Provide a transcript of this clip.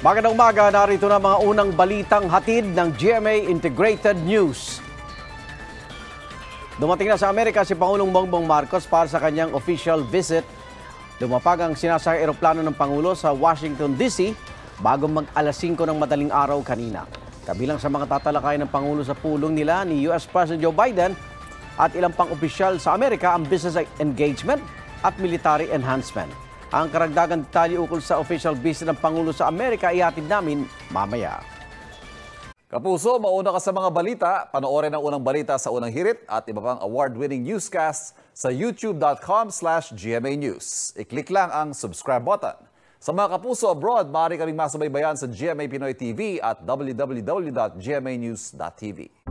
Magandang umaga, narito na mga unang balitang hatid ng GMA Integrated News. Dumating na sa Amerika si Pangulong Bongbong Marcos para sa kanyang official visit. Lumapag ang sinasakay eroplano ng Pangulo sa Washington, D.C. bago mag-alas 5 ng madaling araw kanina. Kabilang sa mga tatalakay ng Pangulo sa pulong nila ni US President Joe Biden at ilang pang opisyal sa Amerika ang business engagement at military enhancement. Ang karagdagan detalye ukol sa official visit ng Pangulo sa Amerika ihatid namin mamaya. Kapuso, mauna ka sa mga balita. Panoorin ang unang balita sa unang hirit at iba pang award-winning newscast sa youtube.com/GMA News. I-click lang ang subscribe button. Sa mga kapuso abroad, maaari kaming masubaybayan sa GMA Pinoy TV at www.gmanews.tv.